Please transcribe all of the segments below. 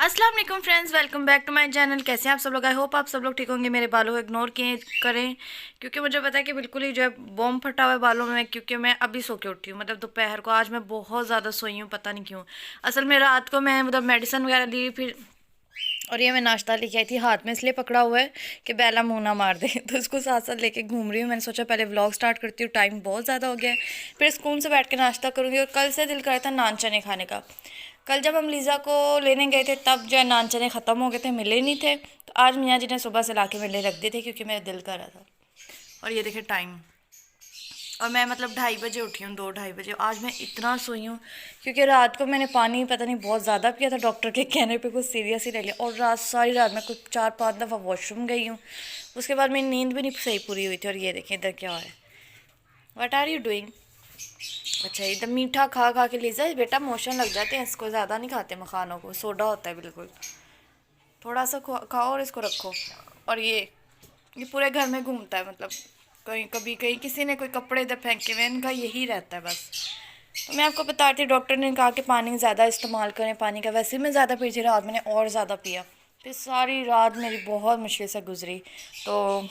अस्सलाम वालेकुम friends, welcome back to my channel. कैसे हैं आप सब लोग? आई होप आप सब लोग ठीक होंगे। मेरे बालों को इग्नोर किए करें क्योंकि मुझे पता है कि बिल्कुल ही जो है बॉम्ब फटा हुआ है बालों में, क्योंकि मैं अभी सो के उठी हूँ, मतलब दोपहर को। आज मैं बहुत ज़्यादा सोई हूँ, पता नहीं क्यों। असल में रात को मैं मतलब मेडिसिन वगैरह ली, फिर और ये मैं नाश्ता लेके आई थी, हाथ में इसलिए पकड़ा हुआ है कि बेला मुँह ना मार दे तो इसको साथ साथ लेके घूम रही हूँ। मैंने सोचा पहले व्लॉग स्टार्ट करती हूँ, टाइम बहुत ज़्यादा हो गया है, फिर सुकून से बैठ के नाश्ता करूँगी। और कल से दिल कर रहा था नान चने खाने का। कल जब हम लीज़ा को लेने गए थे तब जो है नान चने ख़त्म हो गए थे, मिले नहीं थे, तो आज मियाँ जी ने सुबह से ला के मेरे लिए रख दिए थे क्योंकि मेरा दिल कर रहा था। और ये देखे टाइम, और मैं मतलब 2:30 बजे उठी हूँ, 2-2:30 बजे। आज मैं इतना सोई हूँ क्योंकि रात को मैंने पानी पता नहीं बहुत ज़्यादा पिया था, डॉक्टर के कहने पे कुछ सीरियस ही रह लिया। और रात सारी रात मैं कुछ 4-5 दफ़ा वॉशरूम गई हूँ, उसके बाद मेरी नींद भी नहीं सही पूरी हुई थी। और ये देखें इधर क्या हो रहा है। What are you doing? अच्छा, इधर मीठा खा खा के लीजा बेटा मोशन लग जाते हैं, इसको ज़्यादा नहीं खाते मखानों को, सोडा होता है बिल्कुल। थोड़ा सा खाओ और इसको रखो। और ये पूरे घर में घूमता है, मतलब कहीं कभी कहीं किसी ने कोई कपड़े इधर फेंके हुए, इनका यही रहता है बस। तो मैं आपको बता रही थी, डॉक्टर ने कहा कि पानी ज़्यादा इस्तेमाल करें पानी का। वैसे ही मैं ज़्यादा पी थी रात, मैंने और ज़्यादा पिया, फिर सारी रात मेरी बहुत मुश्किल से गुजरी। तो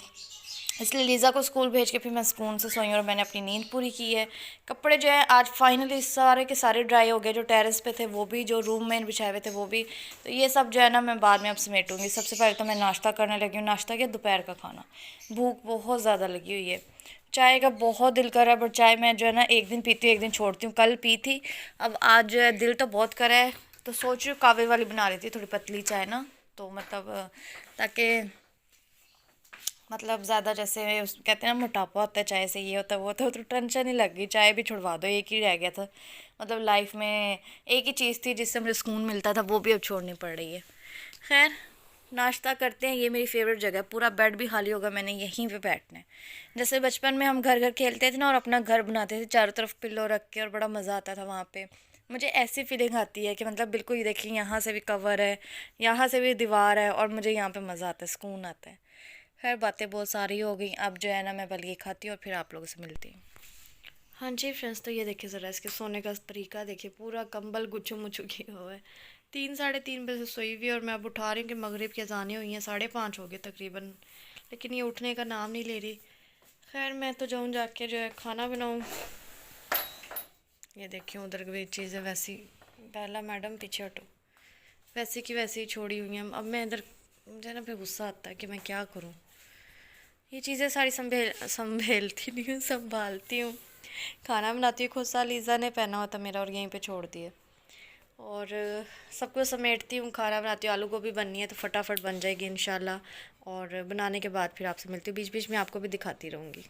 इसलिए लीज़ा को स्कूल भेज के फिर मैं सुकून से सोई और मैंने अपनी नींद पूरी की है। कपड़े जो है आज फाइनली सारे के सारे ड्राई हो गए, जो टेरेस पे थे वो भी, जो रूम में बिछाए हुए थे वो भी। तो ये सब जो है ना मैं बाद में अब समेटूंगी। सबसे पहले तो मैं नाश्ता करने लगी हूँ। नाश्ता क्या, दोपहर का खाना। भूख बहुत ज़्यादा लगी हुई है। चाय का बहुत दिल कर रहा है, बट चाय मैं जो है ना एक दिन पीती हूँ एक दिन छोड़ती हूँ। कल पी थी, अब आज जो है दिल तो बहुत कर रहा है, तो सोच रही हूँ कावे वाली बना रही थी, थोड़ी पतली चाय ना, तो मतलब ताकि मतलब ज़्यादा जैसे कहते हैं ना मोटापा होता है चाय से, ये होता है वो होता है, तो टेंशन ही लग गई। चाय भी छुड़वा दो, एक ही रह गया था, मतलब लाइफ में एक ही चीज़ थी जिससे मुझे सुकून मिलता था, वो भी अब छोड़नी पड़ रही है। खैर, नाश्ता करते हैं। ये मेरी फेवरेट जगह है, पूरा बेड भी खाली होगा, मैंने यहीं पे बैठना है। जैसे बचपन में हम घर घर खेलते थे ना और अपना घर बनाते थे, चारों तरफ पिल्लो रख के, और बड़ा मज़ा आता था वहाँ पे। मुझे ऐसी फीलिंग आती है कि मतलब बिल्कुल ये देखिए, यहाँ से भी कवर है, यहाँ से भी दीवार है, और मुझे यहाँ पे मज़ा आता है, सुकून आता है। खैर, बातें बहुत सारी हो गई, अब जो है ना मैं पहले ये खाती हूँ और फिर आप लोगों से मिलती हूँ। हाँ जी फ्रेंड्स, तो ये देखिए ज़रा इसके सोने का तरीका देखिए, पूरा कंबल गुच्छू मुच्छू किया हुआ है। 3-3:30 बजे सोई हुई, और मैं अब उठा रही हूँ कि मगरिब की अज़ानें हुई हैं, 5:30 हो गए तकरीबन, लेकिन ये उठने का नाम नहीं ले रही। खैर, मैं तो जाऊँ जाके जो है खाना बनाऊँ। ये देखिए उधर भी चीज़ें वैसी, पहला मैडम पीछे हटो, वैसी की वैसी ही छोड़ी हुई हैं। अब मैं इधर, मुझे ना फिर गुस्सा आता है कि मैं क्या करूँ। ये चीज़ें सारी संभेलती नहीं हूँ, संभालती हूँ। खाना बनाती हूँ खुद सा, लीज़ा ने पहना हुआ था मेरा और यहीं पे छोड़ दिया। और सब कुछ समेटती हूँ, खाना बनाती हूँ। आलू गोभी बननी है तो फटाफट बन जाएगी इंशाल्लाह। और बनाने के बाद फिर आपसे मिलती हूँ, बीच बीच में आपको भी दिखाती रहूँगी।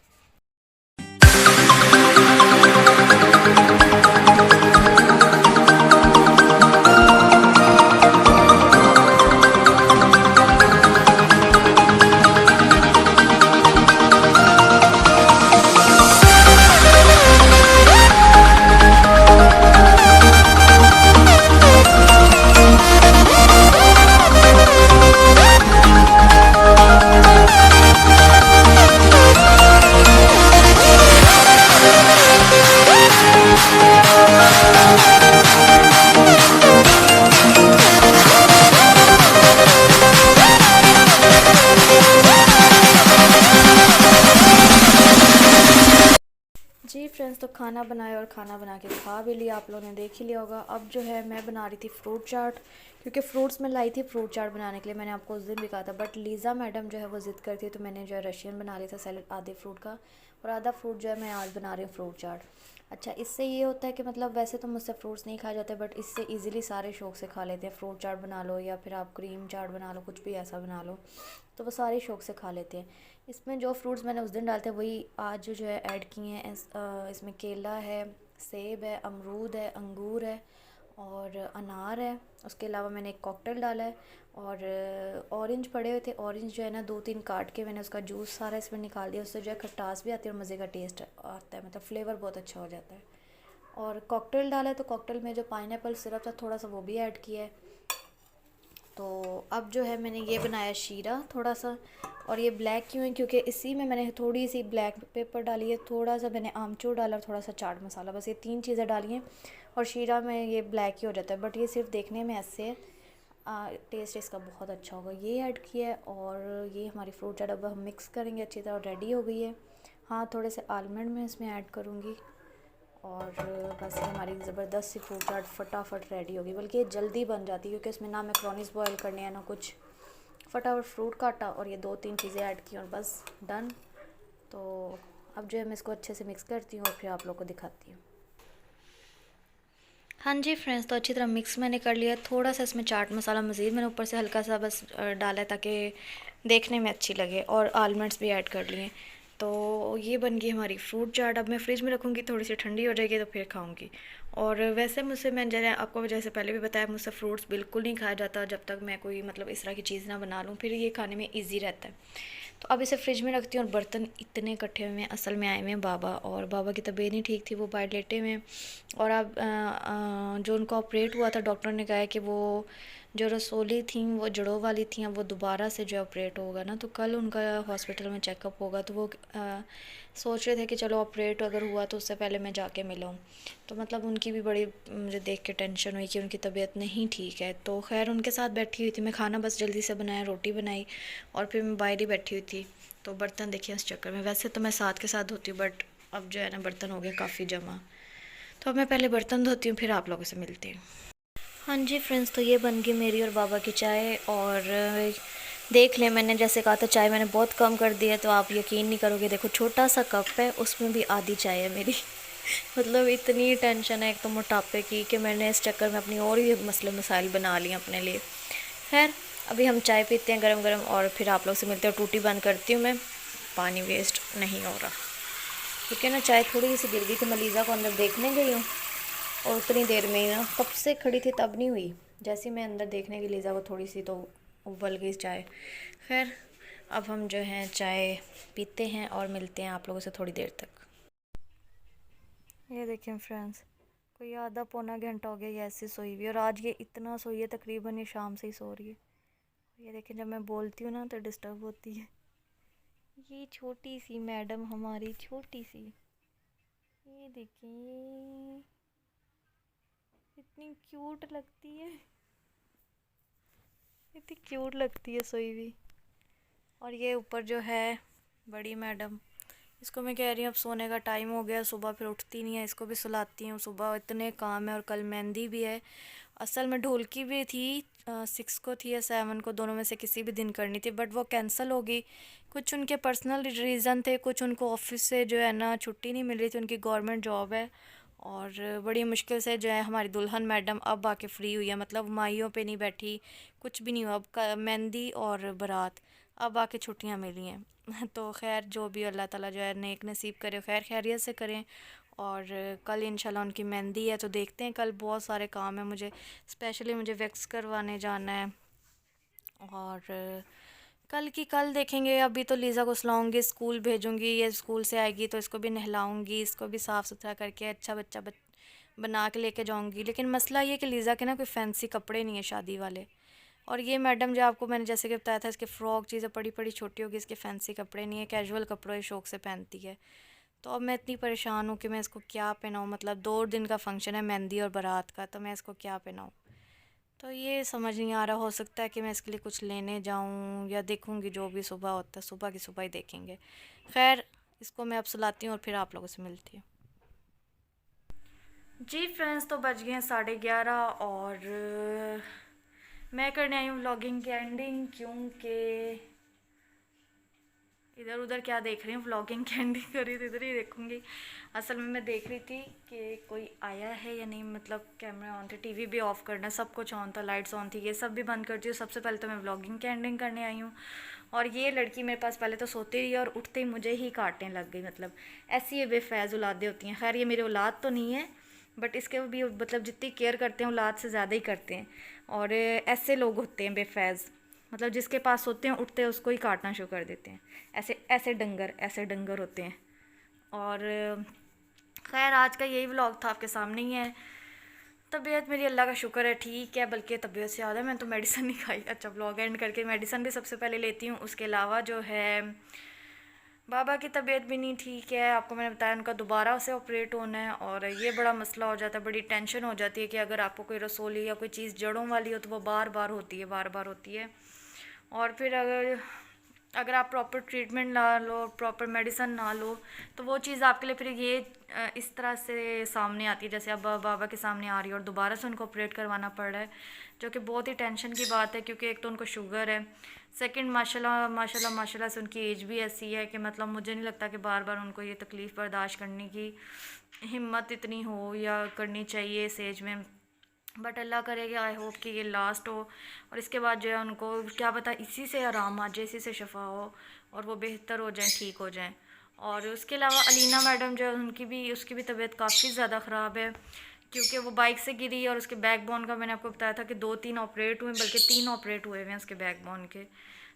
जी फ्रेंड्स, तो खाना बनाया और खाना बना के खा भी लिया, आप लोगों ने देख ही लिया होगा। अब जो है मैं बना रही थी फ्रूट चाट, क्योंकि फ्रूट्स में लाई थी फ्रूट चाट बनाने के लिए, मैंने आपको उस दिन भी कहा था। बट लीज़ा मैडम जो है वो ज़िद करती है, तो मैंने जो है रशियन बना लिया था सैलेड, आधे फ्रूट का, और आधा फ्रूट जो है मैं आज बना रही हूँ फ्रूट चाट। अच्छा, इससे ये होता है कि मतलब वैसे तो मुझसे फ्रूट्स नहीं खाए जाते, बट इससे इजीली सारे शौक से खा लेते हैं। फ्रूट चाट बना लो या फिर आप क्रीम चाट बना लो, कुछ भी ऐसा बना लो, तो वो सारे शौक से खा लेते हैं। इसमें जो फ्रूट्स मैंने उस दिन डालते हैं वही आज जो है ऐड किए हैं। इसमें केला है, सेब है, अमरूद है, अंगूर है और अनार है। उसके अलावा मैंने एक कॉकटेल डाला है, और ऑरेंज पड़े हुए थे, ऑरेंज जो है ना 2-3 काट के मैंने उसका जूस सारा इसमें निकाल दिया। उससे जो है खटास भी आती है और मज़े का टेस्ट आता है, मतलब फ्लेवर बहुत अच्छा हो जाता है। और कॉकटेल डाला है, तो कॉकटेल में जो पाइनएप्पल सिरप था थोड़ा सा वो भी ऐड किया है। तो अब जो है मैंने ये बनाया शीरा थोड़ा सा। और ये ब्लैक क्यों है, क्योंकि इसी में मैंने थोड़ी सी ब्लैक पेपर डाली है, थोड़ा सा मैंने आमचूर डाला और थोड़ा सा चाट मसाला, बस ये 3 चीज़ें डाली हैं। और शीरा में ये ब्लैक ही हो जाता है, बट ये सिर्फ देखने में ऐसे है, टेस्ट इसका बहुत अच्छा होगा। ये ऐड किया है और ये हमारी फ्रूट चाट अब हम मिक्स करेंगे, अच्छी तरह रेडी हो गई है। हाँ, थोड़े से आलमंड मैं इसमें ऐड करूँगी और बस ये हमारी ज़बरदस्त सी फ्रूट चाट फटाफट रेडी होगी। बल्कि ये जल्दी बन जाती है क्योंकि इसमें ना मैक्रोनीस बॉयल करने हैं ना कुछ, फटाफट फ्रूट काटा और ये 2-3 चीज़ें ऐड की और बस डन। तो अब जो है मैं इसको अच्छे से मिक्स करती हूँ और फिर आप लोग को दिखाती हूँ। हाँ जी फ्रेंड्स, तो अच्छी तरह मिक्स मैंने कर लिया। थोड़ा सा इसमें चाट मसाला मज़ीद मैंने ऊपर से हल्का सा बस डाला है ताकि देखने में अच्छी लगे, और आलमंड्स भी ऐड कर लिए। तो ये बन गई हमारी फ्रूट चाट। अब मैं फ्रिज में रखूँगी, थोड़ी सी ठंडी हो जाएगी तो फिर खाऊँगी। और वैसे मुझसे, मैं जैसे आपको जैसे पहले भी बताया, मुझसे फ्रूट्स बिल्कुल नहीं खाया जाता जब तक मैं कोई मतलब इस तरह की चीज़ ना बना लूँ, फिर ये खाने में ईजी रहता है। तो अब इसे फ्रिज में रखती हूँ। और बर्तन इतने इकट्ठे हुए हैं, असल में आए हुए हैं बाबा, और बाबा की तबीयत नहीं ठीक थी, वो बाहर लेटे हुए हैं। और अब जो उनका ऑपरेट हुआ था, डॉक्टर ने कहा है कि वो जो रसोली थी वो जड़ों वाली थी, अब वो दोबारा से जो ऑपरेट होगा ना, तो कल उनका हॉस्पिटल में चेकअप होगा। तो वो सोच रहे थे कि चलो ऑपरेट अगर हुआ तो उससे पहले मैं जाके मिलूँ। तो मतलब उनकी भी बड़ी मुझे देख के टेंशन हुई कि उनकी तबीयत नहीं ठीक है। तो खैर उनके साथ बैठी हुई थी मैं, खाना बस जल्दी से बनाया, रोटी बनाई और फिर मैं बाहर ही बैठी हुई थी। तो बर्तन देखिए उस चक्कर में, वैसे तो मैं साथ के साथ धोती हूँ बट अब जो है ना बर्तन हो गए काफ़ी जमा। तो अब मैं पहले बर्तन धोती हूँ, फिर आप लोगों से मिलती हूँ। हाँ जी फ्रेंड्स, तो ये बन गई मेरी और बाबा की चाय। और देख लें, मैंने जैसे कहा था चाय मैंने बहुत कम कर दी है, तो आप यकीन नहीं करोगे, देखो छोटा सा कप है उसमें भी आधी चाय है मेरी। मतलब इतनी टेंशन है एक तो मोटापे की कि मैंने इस चक्कर में अपनी और ही मसले मसाइल बना लिए अपने लिए। खैर अभी हम चाय पीते हैं गरम गरम और फिर आप लोग से मिलते हैं। टूटी बंद करती हूँ मैं, पानी वेस्ट नहीं हो रहा क्योंकि ना चाय थोड़ी सी गिर गई थी। मलीज़ा को अंदर देखने गई हूँ और उतनी देर में ही ना, कब से खड़ी थी तब नहीं हुई, जैसे मैं अंदर देखने की लीज़ा को थोड़ी सी तो उबल गई चाय। खैर अब हम जो हैं चाय पीते हैं और मिलते हैं आप लोगों से थोड़ी देर तक। ये देखें फ्रेंड्स, कोई आधा पौना घंटा हो गया ये ऐसे सोई हुई, और आज ये इतना सोई है तकरीबन ये शाम से ही सो रही है। ये देखें जब मैं बोलती हूँ ना तो डिस्टर्ब होती है। ये छोटी सी मैडम हमारी, छोटी सी, ये देखें इतनी क्यूट लगती है, इतनी क्यूट लगती है सोई हुई। और ये ऊपर जो है बड़ी मैडम, इसको मैं कह रही हूँ अब सोने का टाइम हो गया, सुबह फिर उठती नहीं है, इसको भी सुलाती हूँ। सुबह इतने काम है और कल मेहंदी भी है। असल में ढोलकी भी थी 6 को थी या 7 को, दोनों में से किसी भी दिन करनी थी, बट वो कैंसिल हो गई। कुछ उनके पर्सनल रीज़न थे, कुछ उनको ऑफिस से जो है ना छुट्टी नहीं मिल रही थी, उनकी गवर्नमेंट जॉब है। और बड़ी मुश्किल से जो है हमारी दुल्हन मैडम अब आके फ्री हुई है, मतलब माइयों पे नहीं बैठी, कुछ भी नहीं हुआ। अब मेहंदी और बारात अब आके छुट्टियां मिली हैं। तो खैर जो भी अल्लाह ताला जो है नेक नसीब करे, खैर खैरियत से करें। और कल इंशाल्लाह उनकी मेहंदी है, तो देखते हैं। कल बहुत सारे काम है मुझे, स्पेशली मुझे वैक्स करवाने जाना है। और कल की कल देखेंगे। अभी तो लीज़ा को सुलाऊंगी, स्कूल भेजूंगी, ये स्कूल से आएगी तो इसको भी नहलाऊंगी, इसको भी साफ़ सुथरा करके अच्छा बच्चा बना के लेके जाऊंगी। लेकिन मसला ये कि लीज़ा के ना कोई फैंसी कपड़े नहीं है शादी वाले। और ये मैडम जो आपको मैंने जैसे कि बताया था, इसके फ़्रॉक चीज़ें बड़ी बड़ी छोटी होगी, इसके फैंसी कपड़े नहीं है, कैजुअल कपड़ों ये शौक़ से पहनती है। तो अब मैं इतनी परेशान हूँ कि मैं इसको क्या पहनाऊँ। मतलब 2 दिन का फंक्शन है मेहंदी और बारात का, तो मैं इसको क्या पहनाऊँ, तो ये समझ नहीं आ रहा। हो सकता है कि मैं इसके लिए कुछ लेने जाऊँ या देखूँगी, जो भी सुबह होता है सुबह की सुबह ही देखेंगे। खैर इसको मैं अब सुलाती हूँ और फिर आप लोगों से मिलती हूँ। जी फ्रेंड्स, तो बज गए हैं 11:30 और मैं करने आई हूँ व्लॉगिंग की एंडिंग, क्योंकि इधर उधर क्या देख रही हूँ, व्लॉगिंग की एंडिंग कर रही थी, इधर ही देखूँगी। असल में मैं देख रही थी कि कोई आया है या नहीं, मतलब कैमरा ऑन थे, टीवी भी ऑफ़ करना, सब कुछ ऑन था, लाइट्स ऑन थी, ये सब भी बंद करती हूँ। सबसे पहले तो मैं व्लॉगिंग की एंडिंग करने आई हूँ। और ये लड़की मेरे पास पहले तो सोती रही और उठते ही मुझे ही काटने लग गई। मतलब ऐसी ये बेफैज़ औलादें होती हैं। खैर ये मेरी औलाद तो नहीं है, बट इसके भी मतलब जितनी केयर करते हैं औलाद से ज़्यादा ही करते हैं। और ऐसे लोग होते हैं बेफैज़, मतलब जिसके पास होते हैं उठते हैं उसको ही काटना शुरू कर देते हैं। ऐसे ऐसे डंगर होते हैं। और खैर आज का यही व्लॉग था, आपके सामने ही है। तबीयत मेरी अल्लाह का शुक्र है ठीक है, बल्कि तबीयत से ज़्यादा मैंने तो मेडिसिन नहीं खाई। अच्छा व्लॉग एंड करके मेडिसिन भी सबसे पहले लेती हूँ, उसके अलावा जो है बाबा की तबीयत भी नहीं ठीक है, आपको मैंने बताया उनका दोबारा से ऑपरेट होना है, और ये बड़ा मसला हो जाता है, बड़ी टेंशन हो जाती है कि अगर आपको कोई रसोली या कोई चीज़ जड़ों वाली हो तो वो बार बार होती है, बार बार होती है। और फिर अगर आप प्रॉपर ट्रीटमेंट ना लो, प्रॉपर मेडिसिन ना लो, तो वो चीज़ आपके लिए फिर ये इस तरह से सामने आती है, जैसे अब बाबा के सामने आ रही है, और दोबारा से उनको ऑपरेट करवाना पड़ रहा है, जो कि बहुत ही टेंशन की बात है, क्योंकि एक तो उनको शुगर है, सेकंड माशाल्लाह माशाल्लाह माशाल्लाह से उनकी एज भी ऐसी है कि मतलब मुझे नहीं लगता कि बार बार उनको ये तकलीफ़ बर्दाश्त करने की हिम्मत इतनी हो या करनी चाहिए इस एज में। बट अल्लाह करेगा, आई होप कि ये लास्ट हो, और इसके बाद जो है उनको क्या पता इसी से आराम आ जाए, इसी से शफा हो, और वो बेहतर हो जाएं, ठीक हो जाएं। और उसके अलावा अलीना मैडम जो है उसकी भी तबीयत काफ़ी ज़्यादा ख़राब है, क्योंकि वो बाइक से गिरी, और उसके बैक बोन का मैंने आपको बताया था कि 2-3 ऑपरेट हुए, बल्कि 3 ऑपरेट हुए हुए हैं उसके बैक बोन के।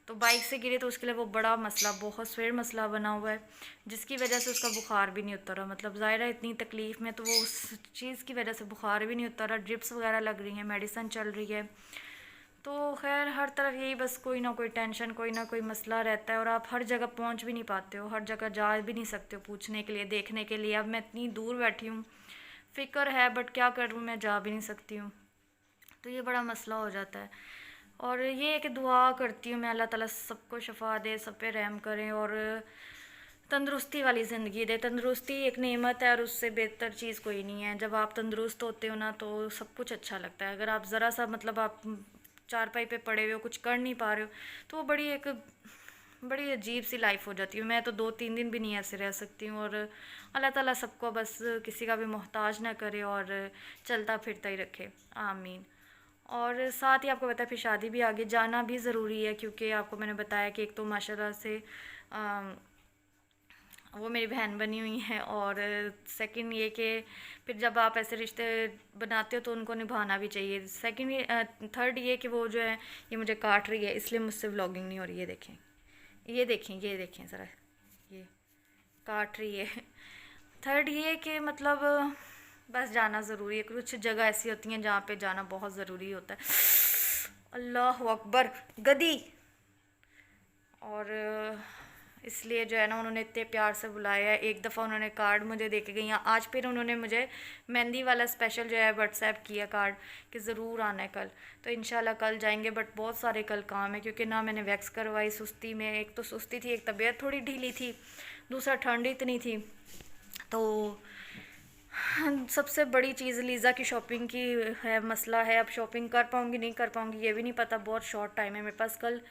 तो बाइक से गिरी तो उसके लिए वो बड़ा मसला, बहुत सवेर मसला बना हुआ है, जिसकी वजह से उसका बुखार भी नहीं उतर रहा। मतलब ज़ाहिर है इतनी तकलीफ़ में तो वो उस चीज़ की वजह से बुखार भी नहीं उतर रहा, ड्रिप्स वगैरह लग रही हैं, मेडिसिन चल रही है। तो खैर हर तरफ यही बस कोई ना कोई टेंशन, कोई ना कोई मसला रहता है, और आप हर जगह पहुंच भी नहीं पाते हो, हर जगह जा भी नहीं सकते हो पूछने के लिए, देखने के लिए। अब मैं इतनी दूर बैठी हूँ, फ़िक्र है बट क्या करूँ, मैं जा भी नहीं सकती हूँ, तो ये बड़ा मसला हो जाता है। और ये है कि दुआ करती हूँ मैं, अल्लाह ताला सबको शफा दे, सब पे रहम करें, और तंदुरुस्ती वाली ज़िंदगी दे। तंदुरुस्ती एक नेमत है, और उससे बेहतर चीज़ कोई नहीं है। जब आप तंदुरुस्त होते हो ना तो सब कुछ अच्छा लगता है। अगर आप ज़रा सा मतलब आप चारपाई पे पड़े हुए हो, कुछ कर नहीं पा रहे हो, तो वो बड़ी अजीब सी लाइफ हो जाती है। मैं तो 2-3 दिन भी नहीं ऐसे रह सकती हूँ, और अल्लाह ताला सबको बस किसी का भी मोहताज ना करे और चलता फिरता ही रखे, आमीन। और साथ ही आपको पता है फिर शादी भी आगे जाना भी ज़रूरी है, क्योंकि आपको मैंने बताया कि एक तो माशाल्लाह से वो मेरी बहन बनी हुई हैं, और सेकंड ये कि फिर जब आप ऐसे रिश्ते बनाते हो तो उनको निभाना भी चाहिए। सेकंड ये थर्ड ये कि वो जो है ये मुझे काट रही है, इसलिए मुझसे व्लॉगिंग नहीं हो रही है। देखें, ये देखें ज़रा, ये काट रही है। थर्ड ये कि मतलब बस जाना ज़रूरी है, कुछ जगह ऐसी होती हैं जहाँ पे जाना बहुत ज़रूरी होता है। अल्लाह अकबर, गदी। और इसलिए जो है ना उन्होंने इतने प्यार से बुलाया है। एक दफ़ा उन्होंने कार्ड मुझे दे के गई हैं, आज फिर उन्होंने मुझे मेहंदी वाला स्पेशल जो है व्हाट्सएप किया कार्ड कि ज़रूर आना है कल। तो इंशाल्लाह कल जाएंगे, बट बहुत सारे कल काम है, क्योंकि ना मैंने वैक्स करवाई सुस्ती में, एक तो सुस्ती थी, एक तबीयत थोड़ी ढीली थी, दूसरा ठंड इतनी थी। तो सबसे बड़ी चीज़ लीज़ा की शॉपिंग की है, मसला है। अब शॉपिंग कर पाऊँगी नहीं कर पाऊँगी ये भी नहीं पता, बहुत शॉर्ट टाइम है मेरे पास। कल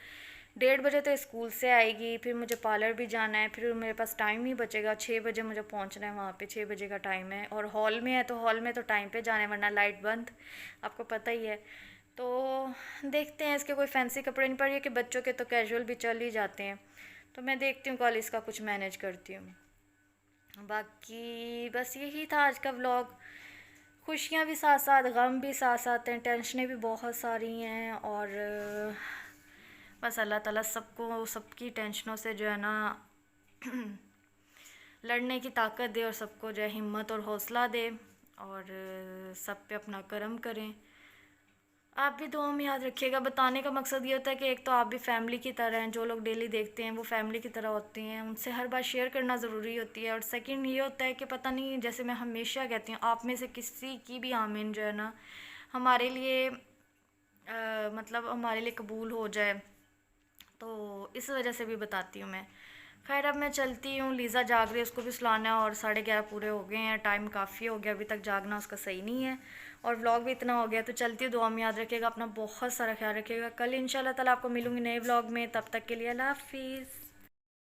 1:30 बजे तो स्कूल से आएगी, फिर मुझे पार्लर भी जाना है, फिर मेरे पास टाइम नहीं बचेगा। 6 बजे मुझे पहुंचना है वहाँ पे, 6 बजे का टाइम है, और हॉल में है तो हॉल में तो टाइम पे जाना है, वरना लाइट बंद, आपको पता ही है। तो देखते हैं, इसके कोई फैंसी कपड़े नहीं पड़ रही है कि बच्चों के तो कैजुअल भी चल ही जाते हैं, तो मैं देखती हूँ कल इसका कुछ मैनेज करती हूँ। बाकी बस यही था आज का व्लॉग। खुशियाँ भी साथ साथ, गम भी साथ साथ हैं, टेंशनें भी बहुत सारी हैं, और बस अल्लाह ताला सबको सबकी टेंशनों से जो है ना लड़ने की ताकत दे, और सबको जो है हिम्मत और हौसला दे, और सब पे अपना करम करें। आप भी दुआ में याद रखिएगा। बताने का मकसद ये होता है कि एक तो आप भी फैमिली की तरह हैं, जो लोग डेली देखते हैं वो फैमिली की तरह होते हैं, उनसे हर बात शेयर करना ज़रूरी होती है। और सेकंड ये होता है कि पता नहीं, जैसे मैं हमेशा कहती हूँ, आप में से किसी की भी आमीन जो है ना हमारे लिए मतलब हमारे लिए कबूल हो जाए, तो इस वजह से भी बताती हूँ मैं। खैर अब मैं चलती हूँ, लीज़ा जाग रही है, उसको भी सुलाना है, और 11:30 पूरे हो गए हैं, टाइम काफ़ी हो गया, अभी तक जागना उसका सही नहीं है, और व्लॉग भी इतना हो गया। तो चलती हूँ, दुआ में याद रखिएगा, अपना बहुत सारा ख्याल रखिएगा। कल इंशाल्लाह ताला आपको मिलूँगी नए व्लॉग में, तब तक के लिए अल्लाह हाफिज़।